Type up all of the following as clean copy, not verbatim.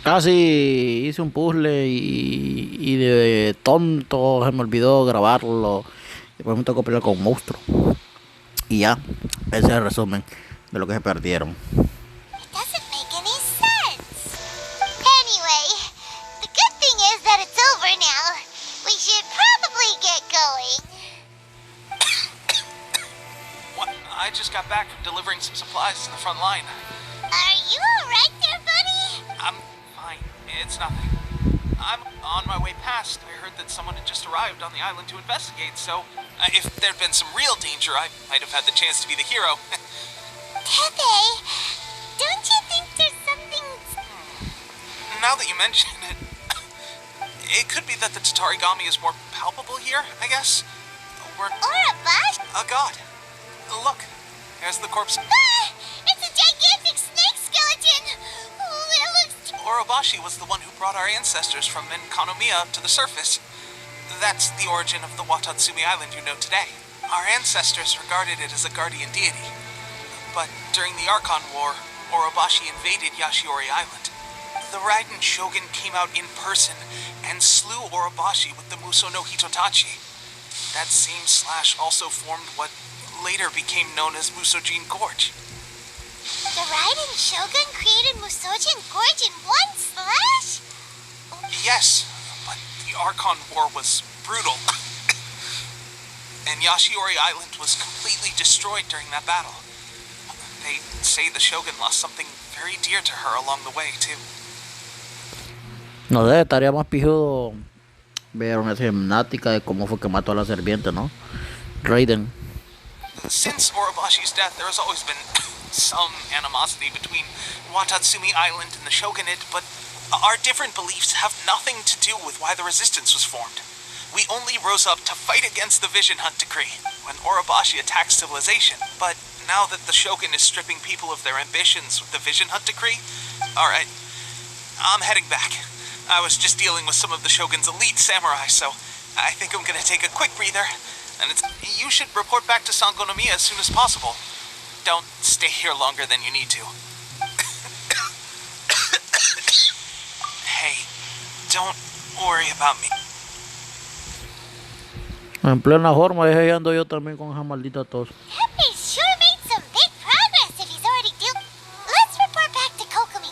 Casi hice un puzzle y de tonto se me olvidó grabarlo. Después me tocó pelear con un monstruo. Y ya, ese es el resumen de lo que se perdieron. It doesn't make any sense. Anyway, the good thing is that it's over now. We should probably get going. What? I just got back from delivering some supplies to the front line. Are you alright there, buddy? I'm fine. It's nothing. I'm on my way past. I heard that someone had just arrived on the island to investigate, so if there'd been some real danger, I might have had the chance to be the hero. Pepe, don't you think there's something... Now that you mention it, it could be that the Tatarigami is more palpable here, I guess. We're... Or a bus? A god. Look, there's the corpse. Ah! It's a gigantic snake skeleton! Oh, it looks... Orobashi was the one who brought our ancestors from Engaño to the surface. That's the origin of the Watatsumi Island you know today. Our ancestors regarded it as a guardian deity. But during the Archon War, Orobashi invaded Yashiori Island. The Raiden Shogun came out in person and slew Orobashi with the Muso no Hitotachi. That same slash also formed what later became known as Musojin Gorge. The Raiden Shogun created Musojin Gorge in one slash? Yes, but the Archon War was brutal. And Yashiori Island was completely destroyed during that battle. They say the Shogun lost something very dear to her along the way, too. No sé, estaría más pijudo ver una cinemática de cómo fue que mató a la serpiente, ¿no? Raiden. Since Orobashi's death, there has always been some animosity between Watatsumi Island and the Shogunate, but our different beliefs have nothing to do with why the resistance was formed. We only rose up to fight against the Vision Hunt Decree when Orobashi attacked civilization. But now that the Shogun is stripping people of their ambitions with the Vision Hunt Decree, alright, I'm heading back. I was just dealing with some of the Shogun's elite samurai, so I think I'm gonna take a quick breather. And you should report back to Sangonomiya as soon as possible. Don't stay here longer than you need to. Hey, don't worry about me. En plena forma, dije ando yo también con esa maldita tos. Pepe sure made some big progress if he's already due. Let's report back to Kokomi.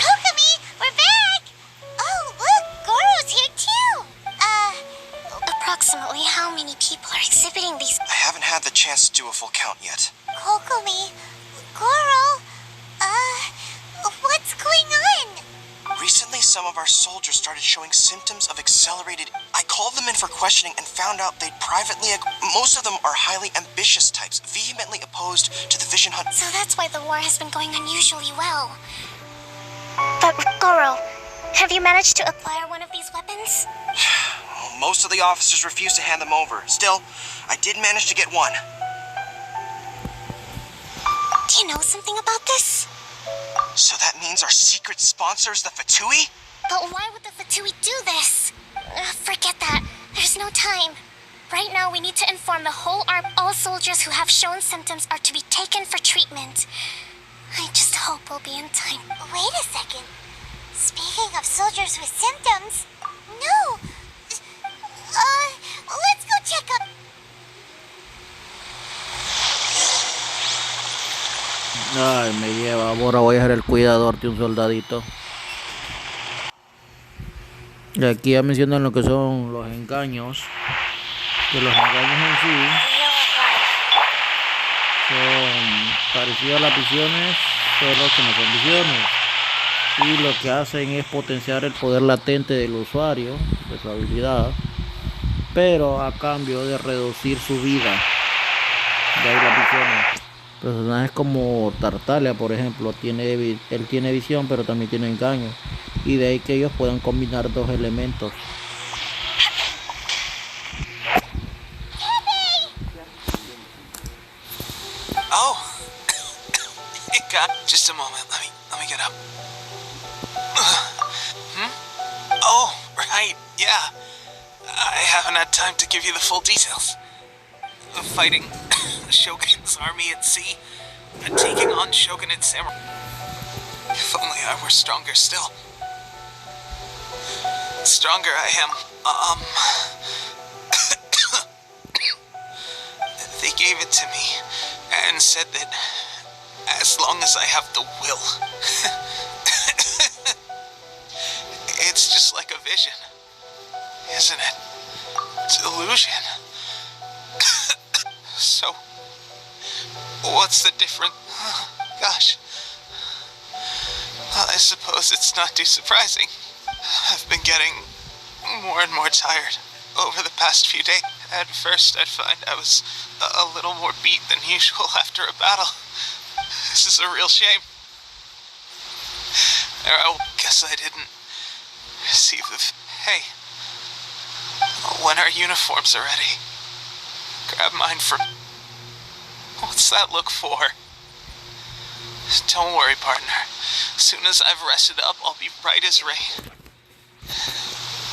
Kokomi, we're back! Oh, look, Goro's here too! Approximately how many people are exhibiting these... I haven't had the chance to do a full count yet. Kokomi, Goro, what's going on? Recently, some of our soldiers started showing symptoms of accelerated... I called them in for questioning and found out they'd privately... Most of them are highly ambitious types, vehemently opposed to the Vision Hunt... So that's why the war has been going unusually well. But, Goro, have you managed to acquire one of these weapons? Most of the officers refused to hand them over. Still, I did manage to get one. Do you know something about this? So that means our secret sponsor is the Fatui? But why would the Fatui do this? Forget that. There's no time. Right now, we need to inform the whole army. All soldiers who have shown symptoms are to be taken for treatment. I just hope we'll be in time. Wait a second. Speaking of soldiers with symptoms... No! Let's go check up... Ay, me lleva. Ahora voy a ser el cuidador de un soldadito. Y aquí ya mencionan lo que son los engaños. Que los engaños en sí son parecidos a las visiones, solo que no son visiones. Y lo que hacen es potenciar el poder latente del usuario, de su habilidad, pero a cambio de reducir su vida. De ahí las visiones. Personajes como Tartaglia, por ejemplo, él tiene visión, pero también tiene engaño. Y de ahí que ellos puedan combinar dos elementos. Oh, it got... Just a moment, let me get up. haven't had time to give you the full details. Fighting Shogun's army at sea, and taking on Shogunate samurai. If only I were stronger still. Stronger I am. They gave it to me and said that as long as I have the will. It's just like a vision, isn't it? Delusion. So, what's the difference? Gosh. I suppose it's not too surprising. I've been getting more and more tired over the past few days. At first, I'd find I was a little more beat than usual after a battle. This is a real shame. I guess I didn't receive the... Hey, when our uniforms are ready, grab mine for... What's that look for? Don't worry, partner. As soon as I've rested up, I'll be right as rain.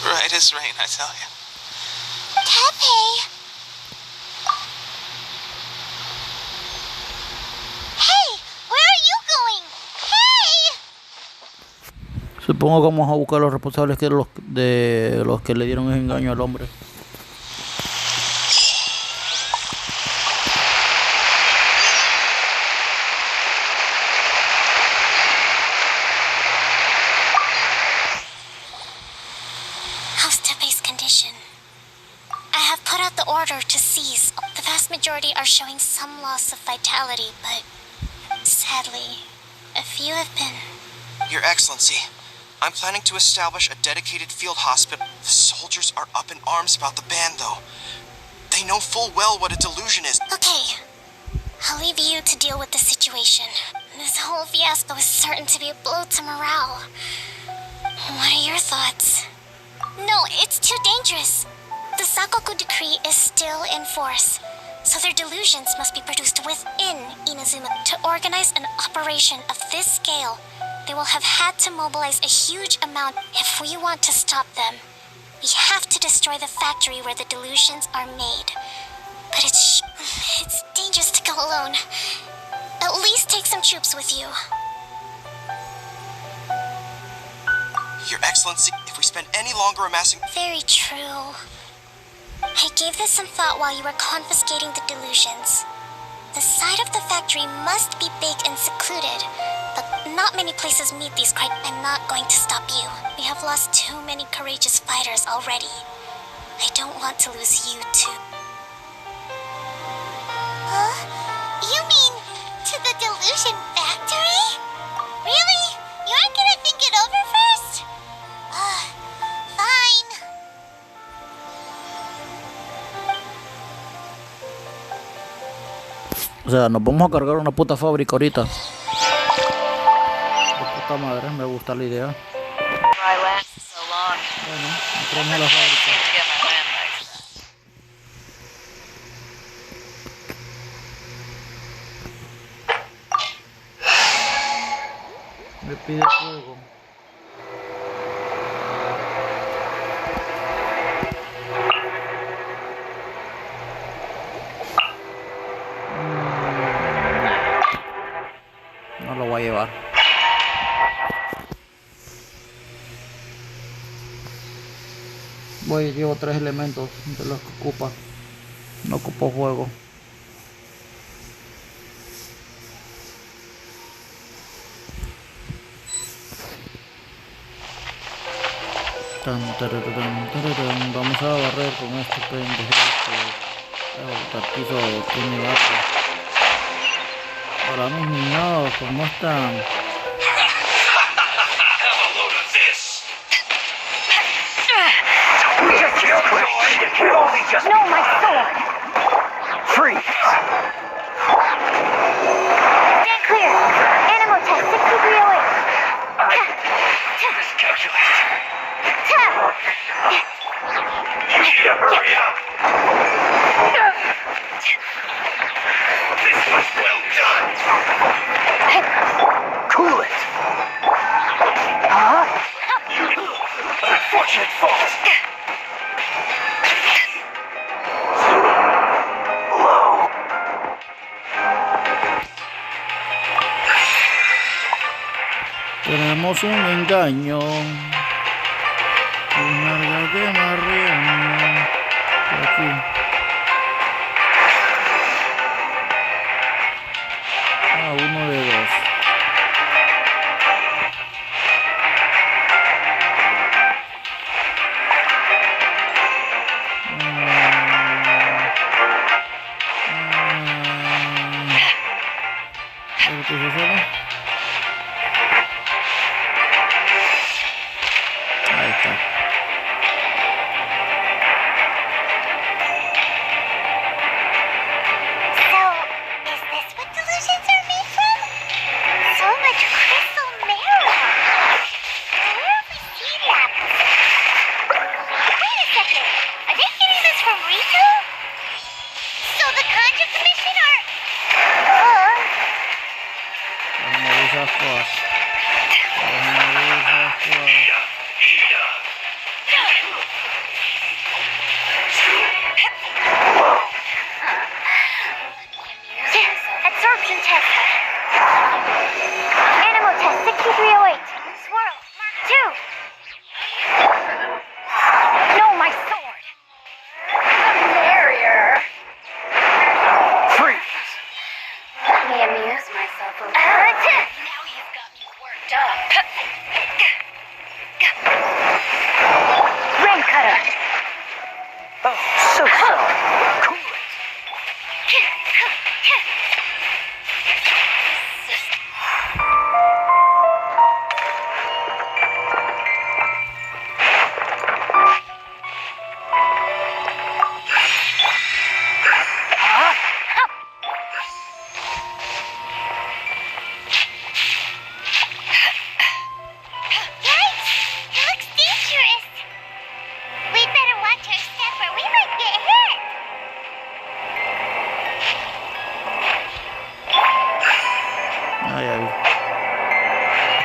Right as rain, I tell you. Pepe! Hey! Where are you going? Hey! Supongo que vamos a buscar a los responsables de los que le dieron ese engaño al hombre. How's Tepe's condition? I have put out the order to seize. The vast majority are showing some loss of vitality, but sadly, a few have been... Your Excellency, I'm planning to establish a dedicated field hospital. The soldiers are up in arms about the ban, though. They know full well what a delusion is. Okay, I'll leave you to deal with the situation. This whole fiasco is certain to be a blow to morale. What are your thoughts? No, it's too dangerous. The Sakoku decree is still in force, so their delusions must be produced within Inazuma. To organize an operation of this scale, they will have had to mobilize a huge amount. If we want to stop them, we have to destroy the factory where the delusions are made. But it's dangerous to go alone. At least take some troops with you. Your Excellency, if we spend any longer amassing... Very true. I gave this some thought while you were confiscating the delusions. The site of the factory must be big and secluded, but not many places meet these criteria. I'm not going to stop you. We have lost too many courageous fighters already. I don't want to lose you too. Huh? You mean to the delusion factory? Really? You aren't gonna think it over first? Fine. O sea, nos vamos a cargar una puta fábrica ahorita. De puta madre, me gusta la idea. Bueno, entramos a la fábrica. Me pide fuego. No lo voy a llevar. Llevo 3 elementos de los que ocupa. No ocupo fuego. Vamos a barrer con este pendejo. El piso tiene gato. Hola mis niños, ¿cómo están? No, my sword! Freeze! Stand clear! Animal test 6 degree away! Miscalculated. You need to hurry up! This was well done! Cool it! Huh? Unfortunate fault! Tenemos un engaño. Un larga de marrano. Por aquí. Uno de dos. ¿Qué se sale? Ahí está. Absorption test. Animal test 6308. Swirl. Mark 2. No, my sword. Barrier. Freeze! Let me amuse myself a little. Now you've got me worked up. Rain cutter. Oh, so sorry. Cool it.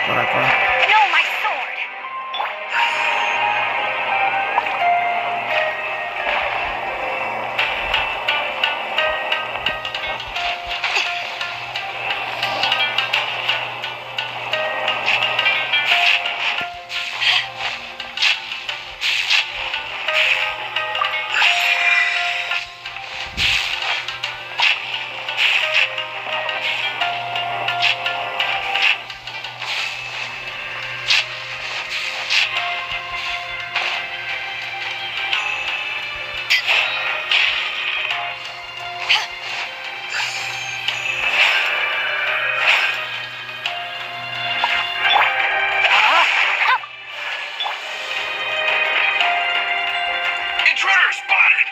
Para acá. No, my sword. Intruder spotted!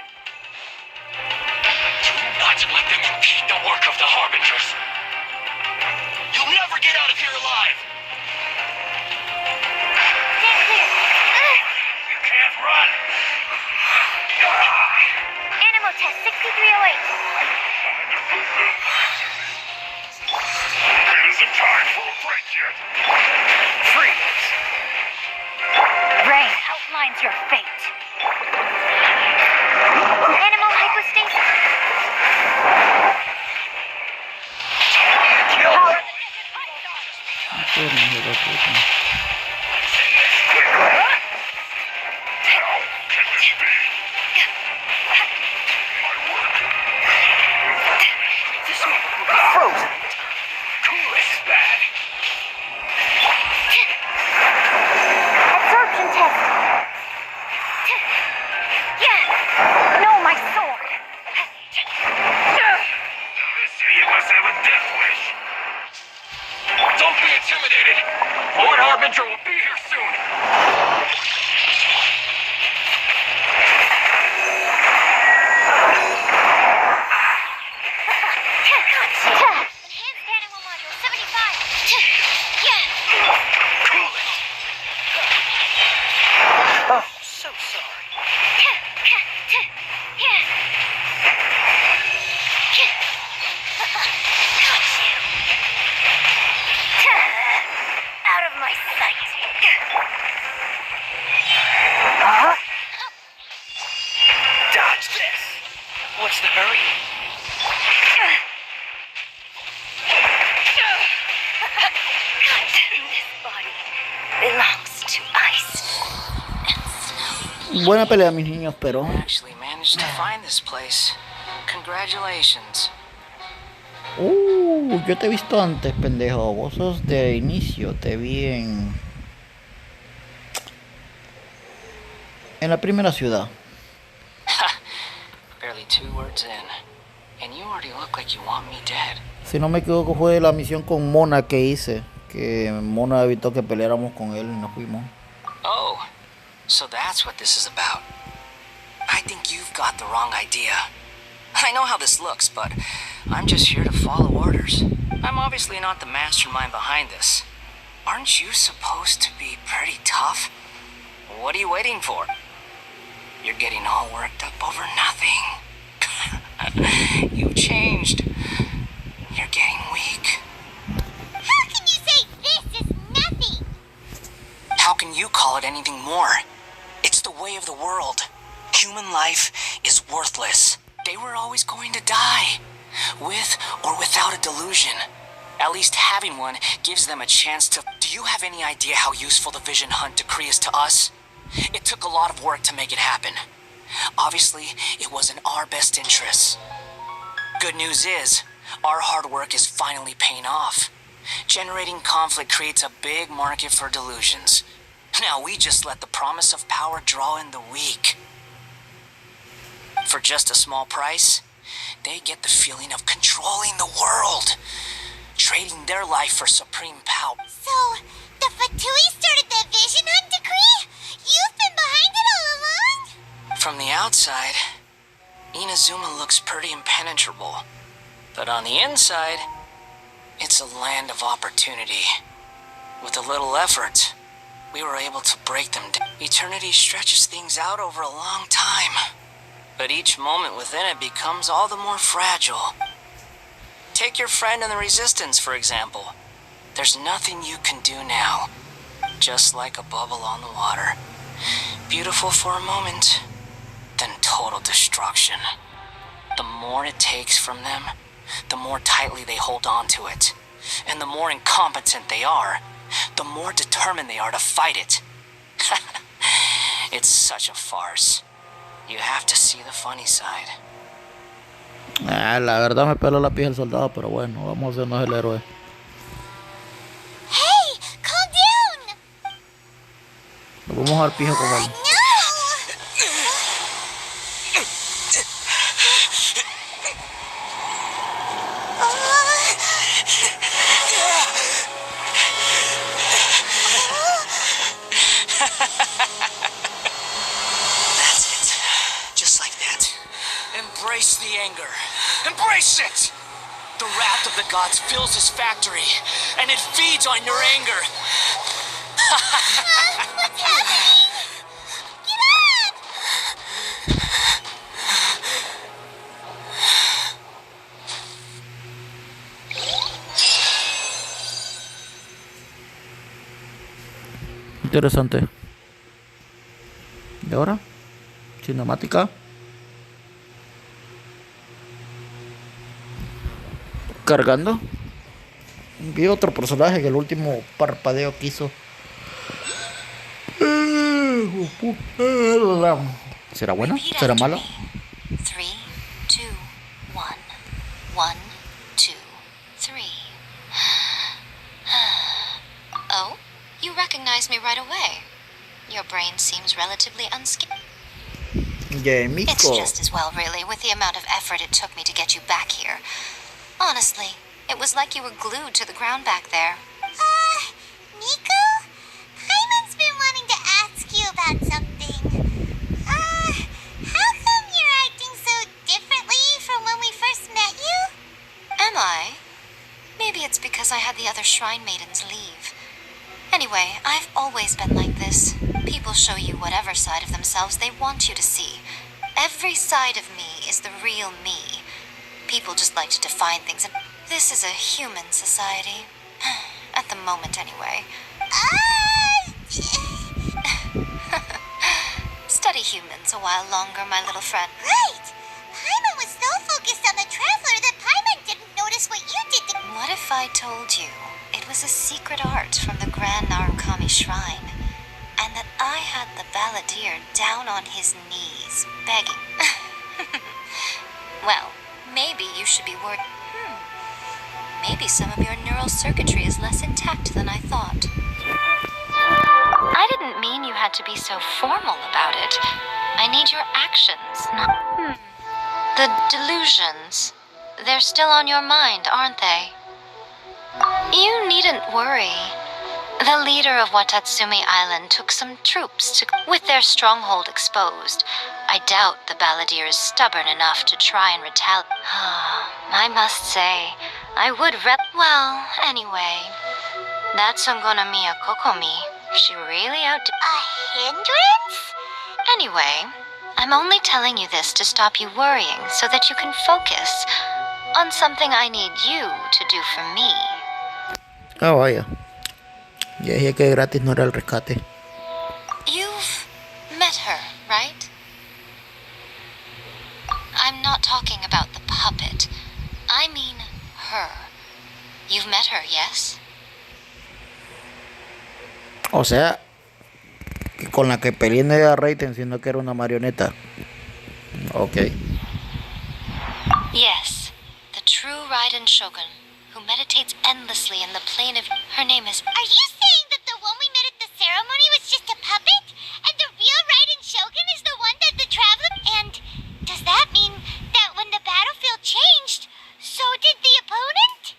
Do not let them impede the work of the Harbingers. You'll never get out of here alive! You can't run! Animal test 6308. It isn't time for a break yet! Freeze! Rain outlines your fate. Animal hypostasis. Kill! Power. Hijo de puta. How can this be? My work. This one will be frozen. Cool is bad. Absorption test. Yeah. No, my sword. You must have a death wish. Don't be intimidated. Lord Harbinger will be here soon. Enhanced animal module 75. Yeah. Cool it. Oh, so sorry. Out of my sight. Dodge this. What's the hurry? This body belongs to ice and snow. Buena pelea, mis niños, pero... Actually managed to find this place. Congratulations. Yo te he visto antes, pendejo. Vos sos de inicio, te vi en la primera ciudad. Barely 2 words in, and you already look like you want me dead. Si no me equivoco fue la misión con Mona que hice, que Mona evitó que peleáramos con él y nos fuimos. Oh, so that's what this is about. I think you've got the wrong idea. I know how this looks, but I'm just here to follow orders. I'm obviously not the mastermind behind this. Aren't you supposed to be pretty tough? What are you waiting for? You're getting all worked up over nothing. You've changed. You're getting weak. How can you say this is nothing? How can you call it anything more? It's the way of the world. Human life is worthless. They were always going to die, with or without a delusion. At least having one gives them a chance to... Do you have any idea how useful the Vision Hunt decree is to us? It took a lot of work to make it happen. Obviously, it was in our best interests. Good news is, our hard work is finally paying off. Generating conflict creates a big market for delusions. Now we just let the promise of power draw in the weak. For just a small price, they get the feeling of controlling the world, trading their life for supreme power. So, the Fatui started the Vision Hunt decree? You've been behind it all along? From the outside, Inazuma looks pretty impenetrable. But on the inside, it's a land of opportunity. With a little effort, we were able to break them down. Eternity stretches things out over a long time. But each moment within it becomes all the more fragile. Take your friend in the Resistance, for example. There's nothing you can do now. Just like a bubble on the water. Beautiful for a moment, then total destruction. The more it takes from them, the more tightly they hold on to it. And the more incompetent they are, the more determined they are to fight it. It's such a farce. You have to see the funny side. La verdad me peló la piel el soldado, pero bueno, vamos a hacernos el héroe. Hey, calm down! Nos vamos a dar pija con él. No! That's it. Just like that. Embrace the anger. Embrace it! The wrath of the gods fills this factory, and it feeds on your anger. What's happening? Get up! Interesante. ¿Y ahora? Cinemática. Cargando. Vi otro personaje que el último parpadeo que hizo. ¿Será bueno? Repeat ¿Será after malo? me. 3, 2, 1. 1, 2, 3. Oh, you recognize me right away. Your brain seems relatively unscathed. It's just as well, really, with the amount of effort it took me to get you back here. Honestly, it was like you were glued to the ground back there. Nico? Hyman's been wanting to ask you about something. How come you're acting so differently from when we first met you? Am I? Maybe it's because I had the other Shrine Maidens leave. Anyway, I've always been like this. People show you whatever side of themselves they want you to see. Every side of me is the real me. People just like to define things. This is a human society. At the moment, anyway. Study humans a while longer, my little friend. Right! Paimon was so focused on the Traveler that Paimon didn't notice what you did to... What if I told you it it was a secret art from the Grand Narukami Shrine, and that I had the balladeer down on his knees, begging. Well, maybe you should be worried. Maybe some of your neural circuitry is less intact than I thought. I didn't mean you had to be so formal about it. I need your actions, not... The delusions. They're still on your mind, aren't they? You needn't worry. The leader of Watatsumi Island took some troops with their stronghold exposed. I doubt the balladeer is stubborn enough to try and retaliate. I must say, I would well, anyway. That's Miya Kokomi. She really A hindrance? Anyway, I'm only telling you this to stop you worrying so that you can focus on something I need you to do for me. Ah, vaya. Ya dije que gratis no era el rescate. You've met her, right? I'm not talking about the puppet. I mean her. You've met her, yes? O sea, que con la que peleé no era Raiden, sino que era una marioneta. Ok. Yes, the true Raiden Shogun, who meditates endlessly in the plane of... Her name is... Are you saying that the one we met at the ceremony was just a puppet? And the real Raiden Shogun is the one that the traveler... And does that mean that when the battlefield changed, so did the opponent?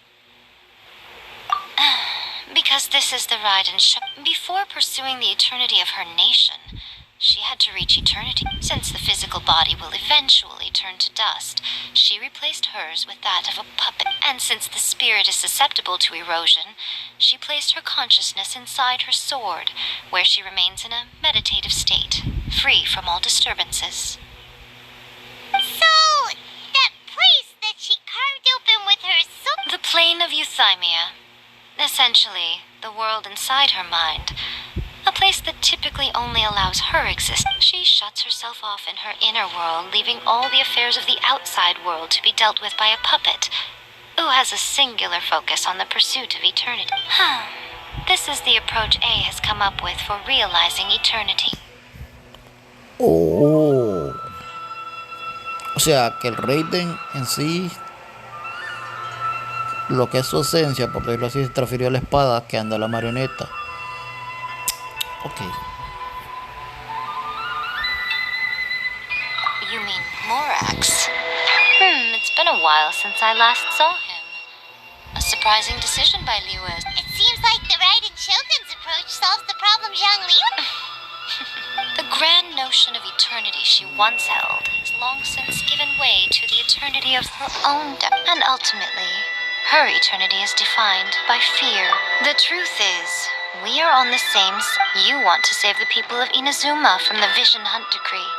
Because this is the Raiden Shogun. Before pursuing the eternity of her nation, she had to reach eternity. Since the physical body will eventually turn to dust, she replaced hers with that of a puppet. And since the spirit is susceptible to erosion, she placed her consciousness inside her sword, where she remains in a meditative state, free from all disturbances. So, that place that she carved open with her sword... The plane of euthymia. Essentially, the world inside her mind. A place that typically only allows her existence. She shuts herself off in her inner world, leaving all the affairs of the outside world to be dealt with by a puppet, who has a singular focus on the pursuit of eternity. This is the approach A has come up with for realizing eternity. Oh. O sea, que el Raiden en sí, lo que es su esencia, por decirlo así, se transfirió a la espada que anda la marioneta. Ok. You mean Morax? It's been a while since I last saw him. A surprising decision by Liu. It seems like the Raiden Shogun's approach solves the problem Zhang Liu... The grand notion of eternity she once held has long since given way to the eternity of her own death. And ultimately, her eternity is defined by fear. The truth is, we are on the same side. You want to save the people of Inazuma from the Vision Hunt decree.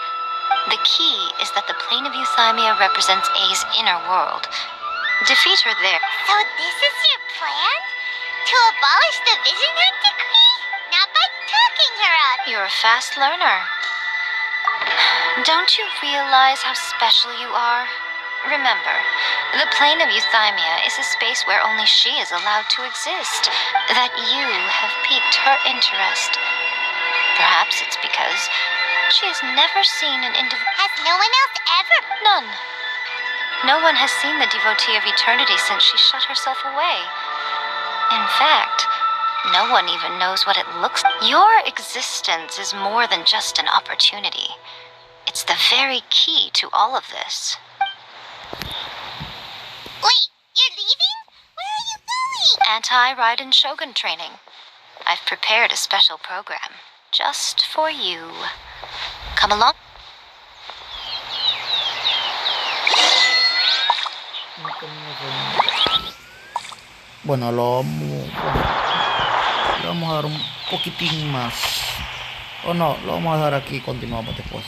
The key is that the plane of euthymia represents A's inner world. Defeat her there. So this is your plan? To abolish the Vision Hunt decree? Not by talking her up. You're a fast learner. Don't you realize how special you are? Remember, the plane of euthymia is a space where only she is allowed to exist. That you have piqued her interest. Perhaps it's because she has never seen an individual. Has no one else ever? None. No one has seen the devotee of eternity since she shut herself away. In fact, no one even knows what it looks like. Your existence is more than just an opportunity. It's the very key to all of this. Wait, you're leaving? Where are you going? Anti-Raiden Shogun training. I've prepared a special program just for you. Come along. Bueno, le vamos a dar un poquitín más. O no, lo vamos a dejar aquí y continuamos después.